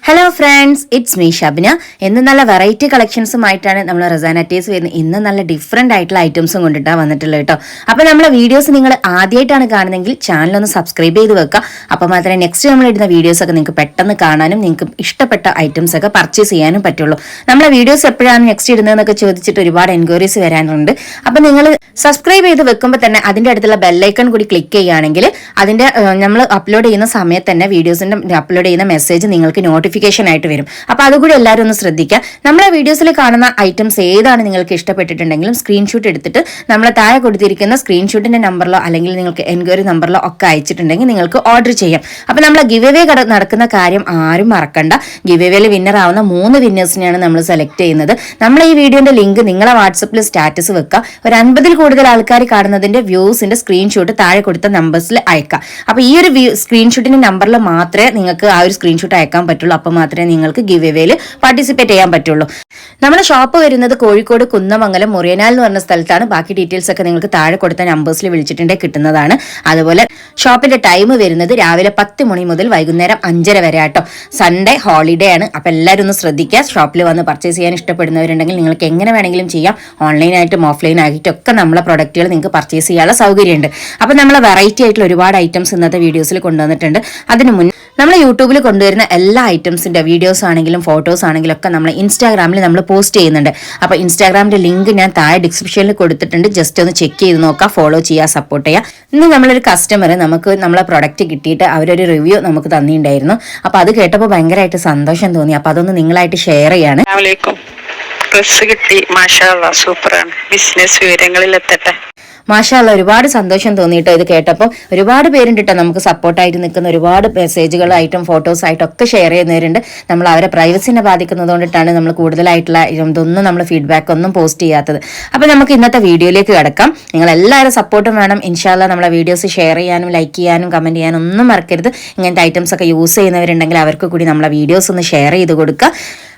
Hello friends, it's me Shabna. ഇന്ന് നല്ല variety കളക്ഷൻസുമായിട്ടാണ് നമ്മൾ റസാന ടീസ് വരുന്നത്. ഇന്ന് നല്ല ഡിഫറെന്റ് ആയിട്ടുള്ള ഐറ്റംസും കൊണ്ടിട്ടാണ് വന്നിട്ടുള്ളത് കേട്ടോ. അപ്പോൾ നമ്മളെ വീഡിയോസ് നിങ്ങൾ ആദ്യമായിട്ടാണ് കാണുന്നതെങ്കിൽ ചാനൽ ഒന്ന് സബ്സ്ക്രൈബ് ചെയ്ത് വെക്കുക. അപ്പോൾ മാത്രമേ നെക്സ്റ്റ് നമ്മൾ ഇടുന്ന വീഡിയോസ് ഒക്കെ നിങ്ങൾക്ക് പെട്ടെന്ന് കാണാനും നിങ്ങൾക്ക് ഇഷ്ടപ്പെട്ട ഐറ്റംസ് ഒക്കെ പർച്ചേസ് ചെയ്യാനും പറ്റുള്ളൂ. നമ്മളെ വീഡിയോസ് എപ്പോഴാണ് നെക്സ്റ്റ് ഇടുന്നതെന്നൊക്കെ ചോദിച്ചിട്ട് ഒരുപാട് എൻക്വയറീസ് വരാനുണ്ട്. അപ്പോൾ നിങ്ങൾ സബ്സ്ക്രൈബ് ചെയ്ത് വെക്കുമ്പോൾ തന്നെ അതിൻ്റെ അടുത്തുള്ള ബെല്ലൈക്കൺ കൂടി ക്ലിക്ക് ചെയ്യുകയാണെങ്കിൽ അതിൻ്റെ നമ്മൾ അപ്ലോഡ് ചെയ്യുന്ന സമയത്ത് തന്നെ വീഡിയോസിൻ്റെ അപ്ലോഡ് ചെയ്യുന്ന മെസ്സേജ് നിങ്ങൾക്ക് നോട്ടിഫിക്കേഷൻ ആയിട്ട് വരും. അപ്പൊ അതുകൂടി എല്ലാവരും ഒന്ന് ശ്രദ്ധിക്കുക. നമ്മളെ വീഡിയോസിൽ കാണുന്ന ഐറ്റംസ് ഏതാണ് നിങ്ങൾക്ക് ഇഷ്ടപ്പെട്ടിട്ടുണ്ടെങ്കിലും സ്ക്രീൻഷോട്ട് എടുത്തിട്ട് നമ്മളെ താഴെ കൊടുത്തിരിക്കുന്ന സ്ക്രീൻഷോട്ടിന്റെ നമ്പറിലോ അല്ലെങ്കിൽ നിങ്ങൾക്ക് എൻക്വയറി നമ്പറിലോ ഒക്കെ അയച്ചിട്ടുണ്ടെങ്കിൽ നിങ്ങൾക്ക് ഓർഡർ ചെയ്യാം. അപ്പൊ നമ്മളെ ഗിവ് അവേ നടക്കുന്ന കാര്യം ആരും മറക്കണ്ട. ഗിവ് അവേയിൽ വിന്നർ ആവുന്ന 3 വിന്നേഴ്സിനെയാണ് നമ്മൾ സെലക്ട് ചെയ്യുന്നത്. നമ്മൾ ഈ വീഡിയോന്റെ ലിങ്ക് നിങ്ങളെ വാട്സപ്പിൽ സ്റ്റാറ്റസ് വെക്കുക. ഒരു 50-ൽ കൂടുതൽ ആൾക്കാർ കാണുന്നതിന്റെ വ്യൂസിന്റെ സ്ക്രീൻഷോട്ട് താഴെ കൊടുത്ത നമ്പേഴ്സിൽ അയക്കാം. അപ്പൊ ഈ ഒരു സ്ക്രീൻഷോട്ടിന്റെ നമ്പറിൽ മാത്രമേ നിങ്ങൾക്ക് ആ ഒരു സ്ക്രീൻഷോട്ട് അയക്കാൻ പറ്റുള്ളൂ. അപ്പോൾ മാത്രമേ നിങ്ങൾക്ക് ഗിവ് അവേയിൽ പാർട്ടിസിപ്പേറ്റ് ചെയ്യാൻ പറ്റുള്ളൂ. നമ്മുടെ ഷോപ്പ് വരുന്നത് കോഴിക്കോട് കുന്നമംഗലം മുറിയനാൽ എന്ന് പറഞ്ഞ സ്ഥലത്താണ്. ബാക്കി ഡീറ്റെയിൽസ് ഒക്കെ നിങ്ങൾക്ക് താഴെ കൊടുത്ത നമ്പേഴ്സിൽ വിളിച്ചിട്ടുണ്ടെങ്കിൽ കിട്ടുന്നതാണ്. അതുപോലെ ഷോപ്പിന്റെ ടൈം വരുന്നത് രാവിലെ 10 മണി മുതൽ വൈകുന്നേരം 5:30 വരെ ആട്ടോ. സൺഡേ ഹോളിഡേ ആണ്. അപ്പൊ എല്ലാവരും ഒന്ന് ശ്രദ്ധിക്കുക. ഷോപ്പിൽ വന്ന് പർച്ചേസ് ചെയ്യാൻ ഇഷ്ടപ്പെടുന്നവരുണ്ടെങ്കിൽ നിങ്ങൾക്ക് എങ്ങനെ വേണമെങ്കിലും ചെയ്യാം. ഓൺലൈനായിട്ടും ഓഫ്ലൈൻ ആയിട്ടും ഒക്കെ നമ്മളെ പ്രൊഡക്റ്റുകൾ നിങ്ങൾക്ക് പർച്ചേസ് ചെയ്യാനുള്ള സൗകര്യമുണ്ട്. അപ്പൊ നമ്മളെ വെറൈറ്റി ആയിട്ടുള്ള ഒരുപാട് ഐറ്റംസ് ഇന്നത്തെ വീഡിയോസിൽ കൊണ്ടുവന്നിട്ടുണ്ട്. അതിന് മുന്നേ നമ്മൾ യൂട്യൂബിൽ കൊണ്ടുവരുന്ന എല്ലാ ഐറ്റംസിന്റെ വീഡിയോസ് ആണെങ്കിലും ഫോട്ടോസ് ആണെങ്കിലും ഒക്കെ നമ്മൾ ഇൻസ്റ്റാഗ്രാമിൽ നമ്മൾ പോസ്റ്റ് ചെയ്യുന്നുണ്ട്. അപ്പോൾ ഇൻസ്റ്റാഗ്രാമിന്റെ ലിങ്ക് ഞാൻ താഴെ ഡിസ്ക്രിപ്ഷനിൽ കൊടുത്തിട്ടുണ്ട്. ജസ്റ്റ് ഒന്ന് ചെക്ക് ചെയ്ത് നോക്കുക, ഫോളോ ചെയ്യുക, സപ്പോർട്ട് ചെയ്യുക. ഇന്ന് നമ്മളൊരു കസ്റ്റമർ നമുക്ക് നമ്മളെ പ്രൊഡക്റ്റ് കിട്ടിയിട്ട് അവരൊരു റിവ്യൂ നമുക്ക് തന്നിട്ടുണ്ടായിരുന്നു. അപ്പോൾ അത് കേട്ടപ്പോൾ ഭയങ്കരമായിട്ട് സന്തോഷം തോന്നി. അപ്പോൾ അതൊന്ന് നിങ്ങളായിട്ട് ഷെയർ ചെയ്യാണ്. ഡ്രസ് കിട്ടി, മാഷാഅല്ലാ, സൂപ്പറാണ്. ബിസിനസ് വിവരങ്ങളിൽ എത്തട്ടെ. മാഷാഅല്ലാ, ഒരുപാട് സന്തോഷം തോന്നിയിട്ടോ ഇത് കേട്ടപ്പോൾ. ഒരുപാട് പേരുണ്ട് കേട്ടോ നമുക്ക് സപ്പോർട്ടായിട്ട് നിൽക്കുന്ന, ഒരുപാട് മെസ്സേജുകളായിട്ടും ഫോട്ടോസ് ആയിട്ടും ഒക്കെ ഷെയർ ചെയ്യുന്നവരുണ്ട്. നമ്മൾ അവരെ പ്രൈവസിനെ ബാധിക്കുന്നത് കൊണ്ടിട്ടാണ് നമ്മൾ കൂടുതലായിട്ടുള്ള ഇതൊന്നും നമ്മൾ ഫീഡ്ബാക്ക് ഒന്നും പോസ്റ്റ് ചെയ്യാത്തത്. അപ്പോൾ നമുക്ക് ഇന്നത്തെ വീഡിയോയിലേക്ക് കിടക്കാം. നിങ്ങൾ എല്ലാവരും സപ്പോർട്ടും വേണം. ഇൻഷാല്ലാ നമ്മളെ വീഡിയോസ് ഷെയർ ചെയ്യാനും ലൈക്ക് ചെയ്യാനും കമന്റ് ചെയ്യാനും ഒന്നും മറക്കരുത്. ഇങ്ങനത്തെ ഐറ്റംസ് ഒക്കെ യൂസ് ചെയ്യുന്നവരുണ്ടെങ്കിൽ അവർക്ക് കൂടി നമ്മളെ വീഡിയോസ് ഒന്ന് ഷെയർ ചെയ്ത് കൊടുക്കുക.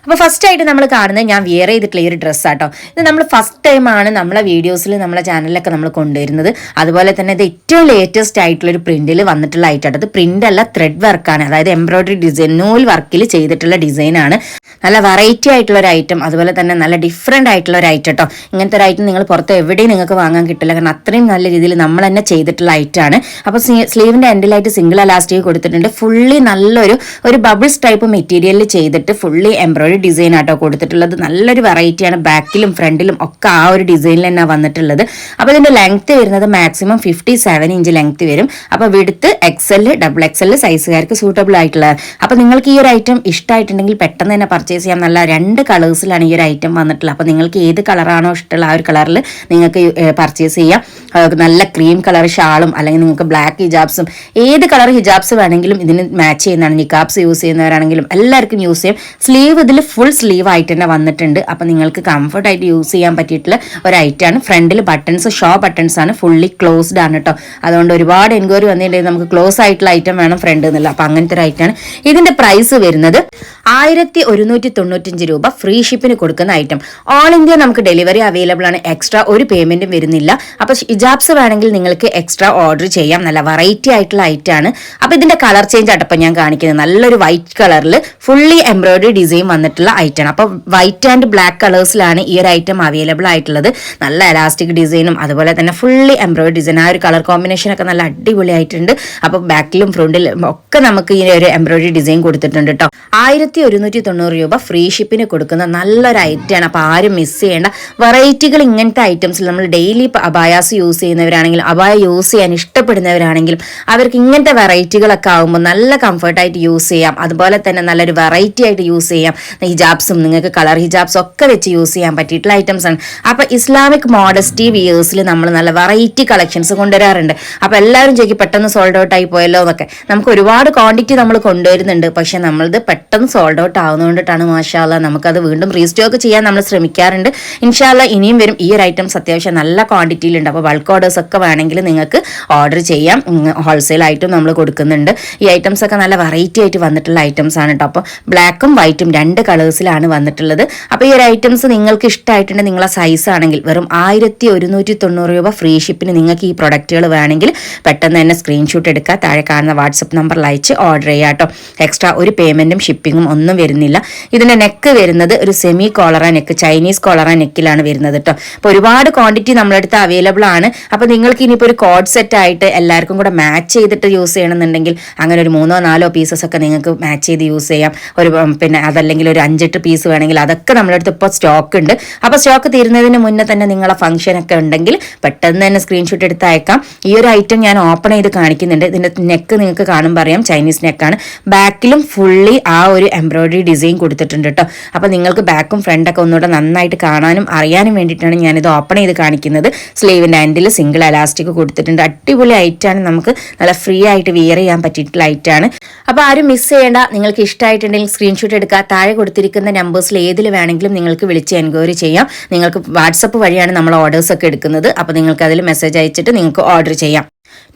അപ്പോൾ ഫസ്റ്റ് ആയിട്ട് നമ്മൾ കാണുന്നത് ഞാൻ വിയർ ചെയ്തിട്ടുള്ള ഈ ഒരു ഡ്രസ്സാട്ടോ. ഇത് നമ്മൾ ഫസ്റ്റ് ടൈമാണ് നമ്മളെ വീഡിയോസിൽ നമ്മളെ ചാനലിലൊക്കെ നമ്മൾ കൊണ്ടുവരുന്നത്. അതുപോലെ തന്നെ ഇത് ഏറ്റവും ലേറ്റസ്റ്റ് ആയിട്ടുള്ള ഒരു പ്രിന്റിൽ വന്നിട്ടുള്ള ഐറ്റാട്ടോ. ഇത് പ്രിന്റ് അല്ല, ത്രെഡ് വർക്കാണ്. അതായത് എംബ്രോയിഡറി ഡിസൈൻ, നൂൽ വർക്കിൽ ചെയ്തിട്ടുള്ള ഡിസൈനാണ്. നല്ല വെറൈറ്റി ആയിട്ടുള്ള ഒരു ഐറ്റം, അതുപോലെ തന്നെ നല്ല ഡിഫറെന്റ് ആയിട്ടുള്ള ഒരു ഐറ്റം കേട്ടോ. ഇങ്ങനത്തെ ഒരു ഐറ്റം നിങ്ങൾ പുറത്ത് എവിടെയും നിങ്ങൾക്ക് വാങ്ങാൻ കിട്ടില്ല. കാരണം അത്രയും നല്ല രീതിയിൽ നമ്മൾ തന്നെ ചെയ്തിട്ടുള്ള ഐറ്റാണ്. അപ്പോൾ സ്ലീവിന്റെ എൻഡിലായിട്ട് സിംഗിൾ അലാസ്റ്റിക് കൊടുത്തിട്ടുണ്ട്. ഫുള്ളി നല്ലൊരു ബബിൾസ് ടൈപ്പ് മെറ്റീരിയലിൽ ചെയ്തിട്ട് ഫുള്ളി എംബ്രോയിഡറി ഡിസൈൻ ആട്ടോ കൊടുത്തിട്ടുള്ളത്. നല്ലൊരു വെറൈറ്റിയാണ്. ബാക്കിലും ഫ്രണ്ടിലും ഒക്കെ ആ ഒരു ഡിസൈനിൽ തന്നെ വന്നിട്ടുള്ളത്. അപ്പോൾ ഇതിന്റെ ലെങ്ത് വരുന്നത് മാക്സിമം 57 ഇഞ്ച് ലെങ്ത് വരും. അപ്പോൾ വിഡ്ത്ത് XL, XXL സൈസുകാർക്ക് സൂട്ടബിൾ ആയിട്ടുള്ള. അപ്പോൾ നിങ്ങൾക്ക് ഈ ഒരു ഐറ്റം ഇഷ്ടമായിട്ടുണ്ടെങ്കിൽ പെട്ടെന്ന് തന്നെ പർച്ചേസ് ചെയ്യാം. നല്ല 2 കളേഴ്സിലാണ് ഈ ഒരു ഐറ്റം വന്നിട്ടുള്ളത്. അപ്പോൾ നിങ്ങൾക്ക് ഏത് കളറാണോ ഇഷ്ടമുള്ള ആ ഒരു കളറിൽ നിങ്ങൾക്ക് പർച്ചേസ് ചെയ്യാം. നല്ല ക്രീം കളർ ഷാളും അല്ലെങ്കിൽ നിങ്ങൾക്ക് ബ്ലാക്ക് ഹിജാബ്സും ഏത് കളർ ഹിജാബ്സ് വേണമെങ്കിലും ഇതിന് മാച്ച് ചെയ്യുന്നതാണ്. നിക്കാബ്സ് യൂസ് ചെയ്യുന്നവരാണെങ്കിലും എല്ലാവർക്കും യൂസ് ചെയ്യും. സ്ലീവ് ഇതിൽ ഫുൾ സ്ലീവ് ആയിട്ട് തന്നെ വന്നിട്ടുണ്ട്. അപ്പോൾ നിങ്ങൾക്ക് കംഫർട്ടായിട്ട് യൂസ് ചെയ്യാൻ പറ്റിയിട്ടുള്ള ഒരു ഐറ്റമാണ്. ഫ്രണ്ടിൽ ബട്ടൺസ് ഷോ ബട്ടൺസ് ആണ്, ഫുള്ളി ക്ലോസ്ഡ് ആണ് കേട്ടോ. അതുകൊണ്ട് ഒരുപാട് എൻക്വയറി വന്നിട്ടുണ്ടെങ്കിൽ നമുക്ക് ക്ലോസ് ആയിട്ടുള്ള ഐറ്റം വേണം ഫ്രണ്ട് എന്നുള്ള. അപ്പോൾ അങ്ങനത്തെ ഒരു ഐറ്റമാണ്. ഇതിന്റെ പ്രൈസ് വരുന്നത് 1195 രൂപ, ഫ്രീ ഷിപ്പിന് കൊടുക്കുന്ന ഐറ്റം. ഓൾ ഇന്ത്യ നമുക്ക് ഡെലിവറി അവൈലബിൾ ആണ്. എക്സ്ട്രാ ഒരു പേയ്മെന്റും വരുന്നില്ല. അപ്പോൾ ഹിജാബ്സ് വേണമെങ്കിൽ നിങ്ങൾക്ക് എക്സ്ട്രാ ഓർഡർ ചെയ്യാം. നല്ല വെറൈറ്റി ആയിട്ടുള്ള ഐറ്റം ആണ്. അപ്പോൾ ഇതിന്റെ കളർ ചേഞ്ച് ആട്ടപ്പം ഞാൻ കാണിക്കുന്നത്. നല്ലൊരു വൈറ്റ് കളറിൽ ഫുള്ളി എംബ്രോയിഡറി ഡിസൈൻ വന്നിട്ടുള്ള ഐറ്റം ആണ്. അപ്പോൾ വൈറ്റ് ആൻഡ് ബ്ലാക്ക് കളേഴ്സിലാണ് ഈ ഒരു ഐറ്റം അവൈലബിൾ ആയിട്ടുള്ളത്. നല്ല എലാസ്റ്റിക് ഡിസൈനും അതുപോലെ തന്നെ ഫുള്ളി എംബ്രോയിഡറി ഡിസൈൻ. ആ ഒരു കളർ കോമ്പിനേഷൻ ഒക്കെ നല്ല അടിപൊളിയായിട്ടുണ്ട്. അപ്പോൾ ബാക്കിലും ഫ്രണ്ടിലും ഒക്കെ നമുക്ക് ഈ ഒരു എംബ്രോയിഡറി ഡിസൈൻ കൊടുത്തിട്ടുണ്ട് കേട്ടോ. 1190 രൂപ, ഫ്രീ ഷിപ്പിന് കൊടുക്കുന്ന നല്ലൊരു ഐറ്റമാണ്. അപ്പോൾ ആരും മിസ് ചെയ്യേണ്ട. വെറൈറ്റികൾ ഇങ്ങനത്തെ ഐറ്റംസിൽ നമ്മൾ ഡെയിലി അബായാസ് യൂസ് ചെയ്യുന്നവരാണെങ്കിലും അബായ യൂസ് ചെയ്യാൻ ഇഷ്ടപ്പെടുന്നവരാണെങ്കിലും അവർക്ക് ഇങ്ങനത്തെ വെറൈറ്റികളൊക്കെ ആകുമ്പോൾ നല്ല കംഫർട്ടായിട്ട് യൂസ് ചെയ്യാം. അതുപോലെ തന്നെ നല്ലൊരു വെറൈറ്റി ആയിട്ട് യൂസ് ചെയ്യാം. ഹിജാബ്സും നിങ്ങൾക്ക് കളർ ഹിജാബ്സും ഒക്കെ വെച്ച് യൂസ് ചെയ്യാൻ പറ്റിയിട്ടുള്ള ഐറ്റംസ് ആണ്. അപ്പോൾ ഇസ്ലാമിക് മോഡസ്റ്റി വിയേഴ്സിൽ നമ്മൾ നല്ല വെറൈറ്റി കളക്ഷൻസ് കൊണ്ടുവരാറുണ്ട്. അപ്പോൾ എല്ലാവരും ചോദിക്കും പെട്ടെന്ന് സോൾഡ് ഔട്ട് ആയി പോയല്ലോ എന്നൊക്കെ. നമുക്ക് ഒരുപാട് ക്വാണ്ടിറ്റി നമ്മൾ കൊണ്ടുവരുന്നുണ്ട്. പക്ഷെ നമ്മളത് പെട്ടെന്ന് സോൾഡ് ഔട്ട് ആവുന്നതുകൊണ്ടിട്ടാണ് മാഷാഅല്ലാ നമുക്കത് വീണ്ടും റീസ്റ്റോക്ക് ചെയ്യാൻ നമ്മൾ ശ്രമിക്കാറുണ്ട്. ഇൻഷാല്ലാ ഇനിയും വരും. ഈ ഒരു ഐറ്റംസ് അത്യാവശ്യം നല്ല ക്വാണ്ടിറ്റിയിലുണ്ട്. അപ്പോൾ ബൾക്ക് ഓർഡേഴ്സ് ഒക്കെ വേണമെങ്കിൽ നിങ്ങൾക്ക് ഓർഡർ ചെയ്യാം. ഹോൾസെയിൽ ആയിട്ടും നമ്മൾ കൊടുക്കുന്നുണ്ട്. ഈ ഐറ്റംസ് ഒക്കെ നല്ല വെറൈറ്റി ആയിട്ട് വന്നിട്ടുള്ള ഐറ്റംസ് ആണ് കേട്ടോ. അപ്പോൾ ബ്ലാക്കും വൈറ്റും 2 കളേഴ്സിലാണ് വന്നിട്ടുള്ളത്. അപ്പോൾ ഈ ഒരു ഐറ്റംസ് നിങ്ങൾക്ക് ഇഷ്ടമായിട്ടുണ്ട്, നിങ്ങളെ സൈസ് ആണെങ്കിൽ വെറും 1190 രൂപ ഫ്രീ ഷിപ്പിന് നിങ്ങൾക്ക് ഈ പ്രൊഡക്റ്റുകൾ വേണമെങ്കിൽ പെട്ടെന്ന് തന്നെ സ്ക്രീൻഷോട്ട് എടുക്കുക, താഴെ കാണുന്ന വാട്സപ്പ് നമ്പറിൽ അയച്ച് ഓർഡർ ചെയ്യുക കേട്ടോ. എക്സ്ട്രാ ഒരു പേയ്മെൻറ്റും ഷിപ്പിങ്ങും ഒന്നും വരുന്നില്ല. ഇതിൻ്റെ നെക്ക് വരുന്നത് ഒരു semi collar neck, Chinese collar നെക്കിലാണ് വരുന്നത് കേട്ടോ. അപ്പോൾ ഒരുപാട് ക്വാണ്ടിറ്റി നമ്മളടുത്ത് അവൈലബിൾ ആണ്. അപ്പോൾ നിങ്ങൾക്ക് ഇനിയിപ്പോൾ ഒരു കോഡ് സെറ്റ് ആയിട്ട് എല്ലാവർക്കും കൂടെ മാച്ച് ചെയ്തിട്ട് യൂസ് ചെയ്യണമെന്നുണ്ടെങ്കിൽ അങ്ങനെ ഒരു 3-4 പീസസ് ഒക്കെ നിങ്ങൾക്ക് മാച്ച് ചെയ്ത് യൂസ് ചെയ്യാം. ഒരു പിന്നെ അതല്ലെങ്കിൽ ഒരു 5-8 പീസ് വേണമെങ്കിൽ അതൊക്കെ നമ്മളടുത്ത് ഇപ്പോൾ സ്റ്റോക്ക് ഉണ്ട്. അപ്പോൾ സ്റ്റോക്ക് തീരുന്നതിന് മുന്നേ തന്നെ നിങ്ങളെ ഫംഗ്ഷൻ ഒക്കെ ഉണ്ടെങ്കിൽ പെട്ടെന്ന് തന്നെ സ്ക്രീൻഷോട്ട് എടുത്ത് അയക്കാം. ഈ ഒരു ഐറ്റം ഞാൻ ഓപ്പൺ ചെയ്ത് കാണിക്കുന്നുണ്ട്. ഇതിൻ്റെ നെക്ക് നിങ്ങൾക്ക് കാണുമ്പോൾ അറിയാം, ചൈനീസ് നെക്കാണ്. ബാക്കിലും ഫുള്ളി ആ ഒരു എംബ്രോയിഡറി ഡിസൈൻ കൊടുത്തിട്ടുണ്ട് കേട്ടോ. അപ്പോൾ നിങ്ങൾക്ക് ബാക്കും ഫ്രണ്ടൊക്കെ ഒന്നുകൂടെ നന്നായിട്ട് കാണാനും അറിയാനും വേണ്ടിയിട്ടാണ് ഞാനിത് ഓപ്പൺ ചെയ്ത് കാണിക്കുന്നത്. സ്ലീവിൻ്റെ എൻഡിൽ സിംഗിൾ എലാസ്റ്റിക് കൊടുത്തിട്ടുണ്ട്. അടിപൊളി ഐറ്റാണ്, നമുക്ക് നല്ല ഫ്രീ ആയിട്ട് വിയർ ചെയ്യാൻ പറ്റിയിട്ടുള്ള ഐറ്റാണ്. അപ്പോൾ ആരും മിസ് ചെയ്യേണ്ട. നിങ്ങൾക്ക് ഇഷ്ടമായിട്ടുണ്ടെങ്കിൽ സ്ക്രീൻഷോട്ട് എടുക്കുക. താഴെ കൊടുത്തിരിക്കുന്ന നമ്പേഴ്സിൽ ഏതിൽ വേണമെങ്കിലും നിങ്ങൾക്ക് വിളിച്ച് എൻക്വയറി ചെയ്യാം. നിങ്ങൾക്ക് വാട്സപ്പ് വഴിയാണ് നമ്മൾ ഓർഡേഴ്സ് ഒക്കെ എടുക്കുന്നത്. അപ്പോൾ നിങ്ങൾക്ക് അതിൽ മെസ്സേജ് അയച്ചിട്ട് നിങ്ങൾക്ക് ഓർഡർ ചെയ്യാം.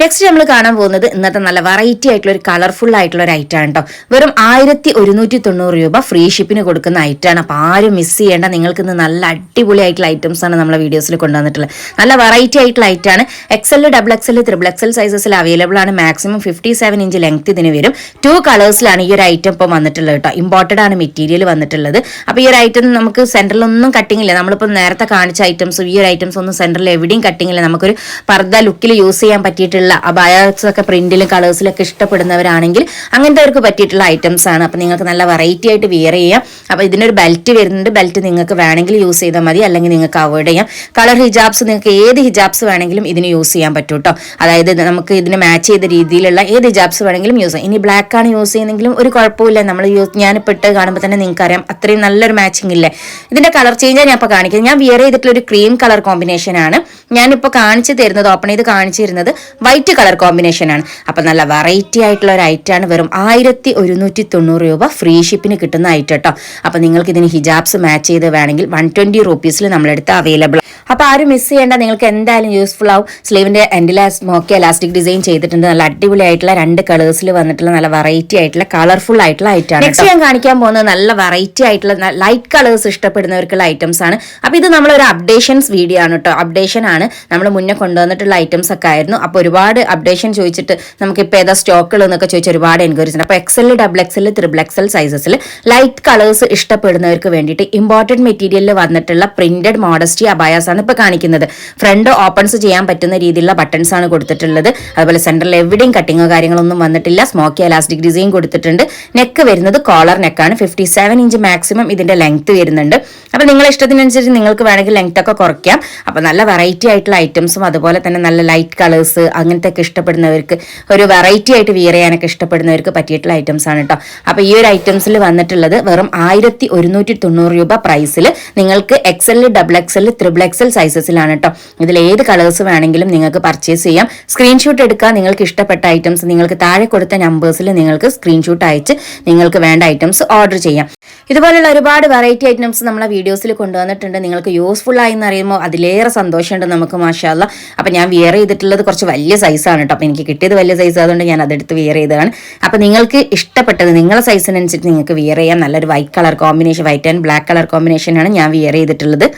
നെക്സ്റ്റ് നമ്മൾ കാണാൻ പോകുന്നത് ഇന്നത്തെ നല്ല വെറൈറ്റി ആയിട്ടുള്ള ഒരു കളർഫുൾ ആയിട്ടുള്ള ഒരു ഐറ്റാണ് കേട്ടോ. വെറും 1190 രൂപ ഫ്രീ ഷിപ്പിന് കൊടുക്കുന്ന ഐറ്റാണ്. അപ്പോൾ ആരും മിസ് ചെയ്യേണ്ട. നിങ്ങൾക്ക് ഇന്ന് നല്ല അടിപൊളി ആയിട്ടുള്ള ഐറ്റംസ് ആണ് നമ്മളെ വീഡിയോസിൽ കൊണ്ടുവന്നിട്ടുള്ളത്. നല്ല വെറൈറ്റി ആയിട്ടുള്ള ഐറ്റാണ്. XL, XXL, XXL സൈസസിൽ അവൈലബിൾ ആണ്. മാക്സിമം 57 ഇഞ്ച് ലെങ്ത് ഇതിന് വരും. 2 കളേഴ്സിലാണ് ഈ ഒരു ഐറ്റം ഇപ്പോൾ വന്നിട്ടുള്ളത് കേട്ടോ. ഇമ്പോർട്ടഡ് ആണ് മെറ്റീരിയൽ വന്നിട്ടുള്ളത്. അപ്പോൾ ഈ ഒരു ഐറ്റം നമുക്ക് സെൻറ്ററിലൊന്നും കട്ടിങ് ഇല്ല. നമ്മളിപ്പോൾ നേരത്തെ കാണിച്ച ഐറ്റംസും ഈ ഒരു ഐറ്റംസ് ഒന്നും സെൻറ്ററിൽ എവിടെയും കട്ടിങ് ഇല്ല. നമുക്കൊരു പർദ്ദ ലുക്കിൽ യൂസ് ചെയ്യാൻ പറ്റിയിട്ടുള്ള അബായാസ് ഒക്കെ പ്രിന്റിലും കളേഴ്സിലൊക്കെ ഇഷ്ടപ്പെടുന്നവരാണെങ്കിൽ അങ്ങനത്തെ പറ്റിയിട്ടുള്ള ഐറ്റംസ് ആണ്. അപ്പോൾ നിങ്ങൾക്ക് നല്ല വെറൈറ്റി ആയിട്ട് വിയർ ചെയ്യാം. അപ്പോൾ ഇതിനൊരു ബെൽറ്റ് വരുന്നുണ്ട്. ബെൽറ്റ് നിങ്ങൾക്ക് വേണമെങ്കിൽ യൂസ് ചെയ്താൽ മതി, അല്ലെങ്കിൽ നിങ്ങൾക്ക് അവോയ്ഡ് ചെയ്യാം. കളർ ഹിജാബ്സ് നിങ്ങൾക്ക് ഏത് ഹിജാബ്സ് വേണമെങ്കിലും ഇതിന് യൂസ് ചെയ്യാൻ പറ്റും കേട്ടോ. അതായത് നമുക്ക് ഇതിന് മാച്ച് ചെയ്ത രീതിയിലുള്ള ഏത് ഹിജാബ്സ് വേണമെങ്കിലും യൂസ് ചെയ്യാം. ഇനി ബ്ലാക്ക് ആണ് യൂസ് ചെയ്യുന്നെങ്കിലും ഒരു കുഴപ്പമില്ല. നമ്മൾ ഞാനിപ്പോൾ ഇട്ട് കാണുമ്പോൾ തന്നെ നിങ്ങൾക്ക് അറിയാം, അത്രയും നല്ലൊരു മാച്ചിങ് ഇല്ലേ. ഇതിന്റെ കളർ ചേഞ്ചാണ് ഞാൻ ഇപ്പോൾ കാണിക്കുന്നത്. ഞാൻ വിയർ ചെയ്തിട്ടുള്ള ഒരു ക്രീം കളർ കോമ്പിനേഷൻ ആണ് ഞാനിപ്പോൾ കാണിച്ചു തരുന്നത്. ഓപ്പൺ ചെയ്ത് കാണിച്ചു തരുന്നത് വൈറ്റ് കളർ കോമ്പിനേഷൻ ആണ്. അപ്പം നല്ല വെറൈറ്റി ആയിട്ടുള്ള ഒരു ഐറ്റാണ്. വെറും 1190 രൂപ ഫ്രീ ഷിപ്പിന് കിട്ടുന്ന ഐറ്റം കേട്ടോ. അപ്പം നിങ്ങൾക്ക് ഇതിന് ഹിജാബ്സ് മാച്ച് ചെയ്ത് വേണമെങ്കിൽ 120 റുപ്പീസിൽ നമ്മളെടുത്ത് അവൈലബിൾ. അപ്പോൾ ആരും മിസ് ചെയ്യേണ്ട. നിങ്ങൾക്ക് എന്തായാലും യൂസ്ഫുൾ ആവും. സ്ലീവിന്റെ എൻഡിൽ സ്മോക്കി എലാസ്റ്റിക് ഡിസൈൻ ചെയ്തിട്ടുണ്ട്. നല്ല അടിപൊളി ആയിട്ടുള്ള 2 കളേഴ്സിൽ വന്നിട്ടുള്ള നല്ല വെറൈറ്റി ആയിട്ടുള്ള കളർഫുൾ ആയിട്ടുള്ള ഐറ്റമാണ്. നെക്സ്റ്റ് ഞാൻ കാണിക്കാൻ പോകുന്നത് നല്ല വെറൈറ്റി ആയിട്ടുള്ള ലൈറ്റ് കളേഴ്സ് ഇഷ്ടപ്പെടുന്നവർക്കുള്ള ഐറ്റംസ് ആണ്. അപ്പോൾ ഇത് നമ്മളൊരു അപ്ഡേഷൻസ് വീഡിയോ ആണ് കേട്ടോ. അപ്ഡേഷൻ ആണ്. നമ്മൾ മുന്നേ കൊണ്ടുവന്നിട്ടുള്ള ഐറ്റംസ് ഒക്കെ ആയിരുന്നു. അപ്പോൾ ഒരുപാട് അപ്ഡേഷൻ ചോദിച്ചിട്ട് നമുക്കിപ്പോൾ ഏതാ സ്റ്റോക്കുകൾ എന്നൊക്കെ ചോദിച്ച് ഒരുപാട് എൻക്വയറീസ് ഉണ്ട്. അപ്പോൾ XL, XXL, XXL സൈസസിൽ ലൈറ്റ് കളേഴ്സ് ഇഷ്ടപ്പെടുന്നവർക്ക് വേണ്ടിയിട്ട് ഇമ്പോർട്ടൻറ്റ് മെറ്റീരിയലിൽ വന്നിട്ടുള്ള പ്രിന്റഡ് മോഡസ്റ്റി അബായാസ് ആണ് ഇപ്പോൾ കാണിക്കുന്നത്. ഫ്രണ്ട് ഓപ്പൺസ് ചെയ്യാൻ പറ്റുന്ന രീതിയിലുള്ള ബട്ടൺസ് ആണ് കൊടുത്തിട്ടുള്ളത്. അതുപോലെ സെൻറ്ററിൽ എവിടെയും കട്ടിങ്ങോ കാര്യങ്ങളൊന്നും വന്നിട്ടില്ല. സ്മോക്കി എലാസ്റ്റിക് ഡിസൈൻ കൊടുത്തിട്ടുണ്ട്. നെക്ക് വരുന്നത് കോളർ നെക്കാണ്. 57 ഇഞ്ച് മാക്സിമം ഇതിന്റെ ലെങ്ത് വരുന്നുണ്ട്. അപ്പോൾ നിങ്ങളുടെ ഇഷ്ടത്തിനനുസരിച്ച് നിങ്ങൾക്ക് വേണമെങ്കിൽ ലെങ്ത് ഒക്കെ കുറയ്ക്കാം. അപ്പോൾ നല്ല വെറൈറ്റി ആയിട്ടുള്ള ഐറ്റംസും അതുപോലെ തന്നെ നല്ല ലൈറ്റ് കളേഴ്സ് അങ്ങനത്തെ ഒക്കെ ഇഷ്ടപ്പെടുന്നവർക്ക്, ഒരു വെറൈറ്റി ആയിട്ട് വിയർ ചെയ്യാനൊക്കെ ഇഷ്ടപ്പെടുന്നവർക്ക് പറ്റിയിട്ടുള്ള ഐറ്റംസ് ആണ് കേട്ടോ. അപ്പോൾ ഈ ഒരു ഐറ്റംസിൽ വന്നിട്ടുള്ളത് വെറും 1190 രൂപ പ്രൈസിൽ നിങ്ങൾക്ക് XL, XXL, XXL സൈസസിലാണ് കേട്ടോ. ഇതിൽ ഏത് കളേഴ്സ് വേണമെങ്കിലും നിങ്ങൾക്ക് പർച്ചേസ് ചെയ്യാം. സ്ക്രീൻഷോട്ട് എടുക്കുക. നിങ്ങൾക്ക് ഇഷ്ടപ്പെട്ട ഐറ്റംസ് നിങ്ങൾക്ക് താഴെ കൊടുത്ത നമ്പേഴ്സിൽ നിങ്ങൾക്ക് സ്ക്രീൻഷോട്ട് അയച്ച് നിങ്ങൾക്ക് വേണ്ട ഐറ്റംസ് ഓർഡർ ചെയ്യാം. ഇതുപോലുള്ള ഒരുപാട് വെറൈറ്റി ഐറ്റംസ് നമ്മളെ വീഡിയോസിൽ കൊണ്ടുവന്നിട്ടുണ്ട്. നിങ്ങൾക്ക് യൂസ്ഫുൾ ആയി എന്ന് അറിയുമ്പോൾ അതിലേറെ സന്തോഷമുണ്ട് നമുക്ക്, മാഷാഅല്ലാ. അപ്പോൾ ഞാൻ വിയർ ചെയ്തിട്ടുള്ളത് കുറച്ച് വലിയ സൈസാണ് കേട്ടോ. അപ്പോൾ എനിക്ക് കിട്ടിയത് വലിയ സൈസ് ആയതുകൊണ്ട് ഞാൻ അതെടുത്ത് വിയർ ചെയ്തതാണ്. അപ്പോൾ നിങ്ങൾക്ക് ഇഷ്ടപ്പെട്ടത് നിങ്ങളുടെ സൈസിനനുസരിച്ച് നിങ്ങൾക്ക് വിയർ ചെയ്യാം. നല്ലൊരു white colour combination, white and black colour കോമ്പിനേഷനാണ് ഞാൻ വിയർ ചെയ്തിട്ടുള്ളത്.